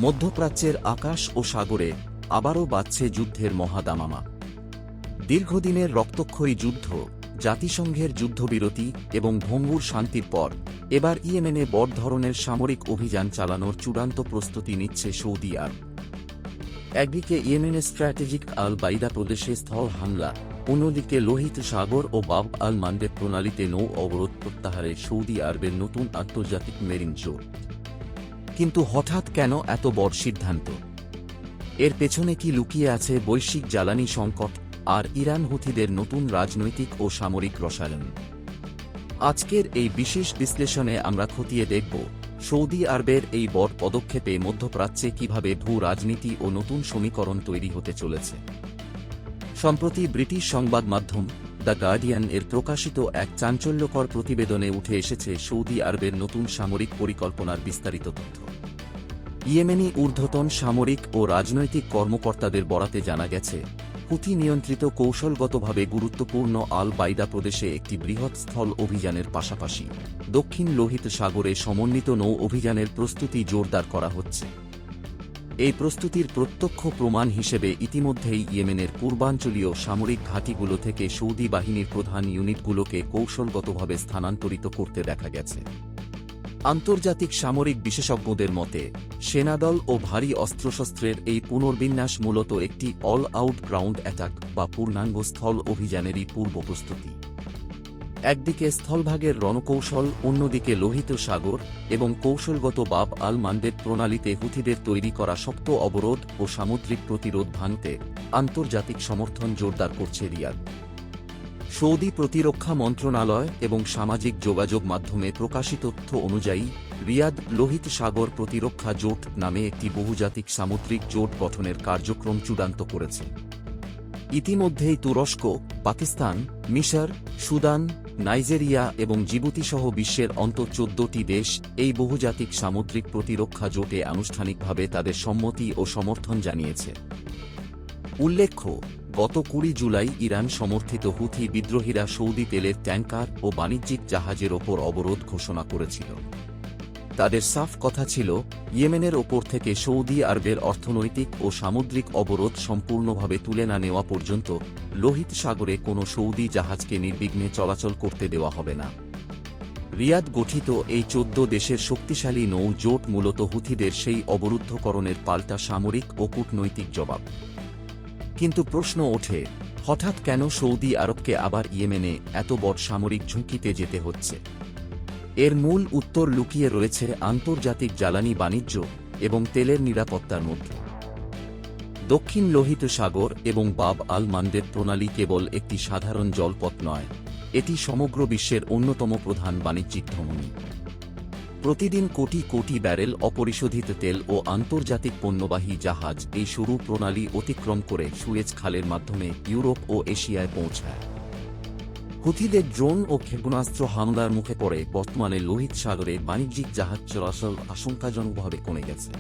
মধ্যপ্রাচ্যের আকাশ ও সাগরে আবারও বাজছে যুদ্ধের মহাদামামা। দীর্ঘদিনের রক্তক্ষয়ী যুদ্ধ, জাতিসংঘের যুদ্ধবিরতি এবং ভঙ্গুর শান্তির পর এবার ইয়েমেনে বড় ধরনের সামরিক অভিযান চালানোর চূড়ান্ত প্রস্তুতি নিচ্ছে সৌদি আরব। একদিকে ইয়েমেনের স্ট্র্যাটেজিক আল বাইদা প্রদেশে স্থল হামলা, অন্যদিকে লোহিত সাগর ও বাব আল মান্ডেব প্রণালীতে নৌ অবরোধ প্রত্যাহারে সৌদি আরবের নতুন আন্তর্জাতিক মেরিন জোট। কিন্তু হঠাৎ কেন এত বড় সিদ্ধান্ত? এর পেছনে কি লুকিয়ে আছে বৈশ্বিক জ্বালানি সংকট আর ইরান হুথিদের নতুন রাজনৈতিক ও সামরিক রসায়ন? আজকের এই বিশেষ বিশ্লেষণে আমরা খতিয়ে দেখব সৌদি আরবের এই বড় পদক্ষেপে মধ্যপ্রাচ্যে কিভাবে ভূ রাজনীতি ও নতুন সমীকরণ তৈরি হতে চলেছে। সম্প্রতি ব্রিটিশ সংবাদ মাধ্যম দ্য গার্ডিয়ান এর প্রকাশিত এক চাঞ্চল্যকর প্রতিবেদনে উঠে এসেছে সৌদি আরবের নতুন সামরিক পরিকল্পনার বিস্তারিত তথ্য। ইয়েমেনি ঊর্ধ্বতন সামরিক ও রাজনৈতিক কর্মকর্তাদের বরাতে জানা গেছে, হুথি নিয়ন্ত্রিত কৌশলগতভাবে গুরুত্বপূর্ণ আল বাইদা প্রদেশে একটি বৃহৎ স্থল অভিযানের পাশাপাশি দক্ষিণ লোহিত সাগরে সমন্বিত নৌ অভিযানের প্রস্তুতি জোরদার করা হচ্ছে। এই প্রস্তুতির প্রত্যক্ষ প্রমাণ হিসেবে ইতিমধ্যেই ইয়েমেনের পূর্বাঞ্চলীয় সামরিক ঘাঁটিগুলো থেকে সৌদি বাহিনীর প্রধান ইউনিটগুলোকে কৌশলগতভাবে স্থানান্তরিত করতে দেখা গেছে। আন্তর্জাতিক সামরিক বিশেষজ্ঞদের মতে, সেনাদল ও ভারী অস্ত্রশস্ত্রের এই পুনর্বিন্যাস মূলত একটি অল আউট গ্রাউন্ড অ্যাটাক বা পূর্ণাঙ্গ স্থল অভিযানেরই পূর্ব প্রস্তুতি। একদিকে স্থলভাগের রণকৌশল, অন্যদিকে লোহিত সাগর এবং কৌশলগত বাব আল মান্ডেব প্রণালীতে হুথিদের তৈরি করা শক্ত অবরোধ ও সামুদ্রিক প্রতিরোধ ভাঙতে আন্তর্জাতিক সমর্থন জোরদার করছে রিয়াদ। সৌদি প্রতিরক্ষা মন্ত্রণালয় এবং সামাজিক যোগাযোগ মাধ্যমে প্রকাশিত তথ্য অনুযায়ী, রিয়াদ লোহিত সাগর প্রতিরক্ষা জোট নামে একটি বহুজাতিক সামুদ্রিক জোট গঠনের কার্যক্রম চূড়ান্ত করেছে। ইতিমধ্যেই তুরস্ক, পাকিস্তান, মিশর, সুদান, নাইজেরিয়া এবং জিবুতি সহ বিশ্বের অন্তত 14টি দেশ এই বহুজাতিক সামুদ্রিক প্রতিরক্ষা জোটে আনুষ্ঠানিকভাবে তাদের সম্মতি ও সমর্থন জানিয়েছে। উল্লেখ্য, গত 20 জুলাই ইরান সমর্থিত হুথি বিদ্রোহীরা সৌদি তেলের ট্যাঙ্কার ও বাণিজ্যিক জাহাজের ওপর অবরোধ ঘোষণা করেছিল। তাদের সাফ কথা ছিল, ইয়েমেনের ওপর থেকে সৌদি আরবের অর্থনৈতিক ও সামুদ্রিক অবরোধ সম্পূর্ণভাবে তুলে না নেওয়া পর্যন্ত লোহিত সাগরে কোনো সৌদি জাহাজকে নির্বিঘ্নে চলাচল করতে দেওয়া হবে না। রিয়াদ গঠিত এই 14 দেশের শক্তিশালী নৌ জোট মূলত হুথিদের সেই অবরুদ্ধকরণের পাল্টা সামরিক ও কূটনৈতিক জবাব। কিন্তু প্রশ্ন ওঠে, হঠাৎ কেন সৌদি আরবকে আবার ইয়েমেনে এত বড় সামরিক ঝুঁকিতে যেতে হচ্ছে? এর মূল উত্তর লুকিয়ে রয়েছে আন্তর্জাতিক জ্বালানি বাণিজ্য এবং তেলের নিরাপত্তার মধ্যে। দক্ষিণ লোহিত সাগর এবং বাব আল মান্ডেব প্রণালী কেবল একটি সাধারণ জলপথ নয়, এটি সমগ্র বিশ্বের অন্যতম প্রধান বাণিজ্যিক ধমনী। প্রতিদিন কোটি কোটি ব্যারেল অপরিশোধিত তেল ও আন্তর্জাতিক পণ্যবাহী জাহাজ এই সরু প্রণালী অতিক্রম করে সুয়েজ খালের মাধ্যমে ইউরোপ ও এশিয়ায় পৌঁছায়। হুথিদের ড্রোন ও ক্ষেপণাস্ত্র হামলার মুখে পড়ে বর্তমানে লোহিত সাগরে বাণিজ্যিক জাহাজ চলাচল আশঙ্কাজনকভাবে কমে গেছে।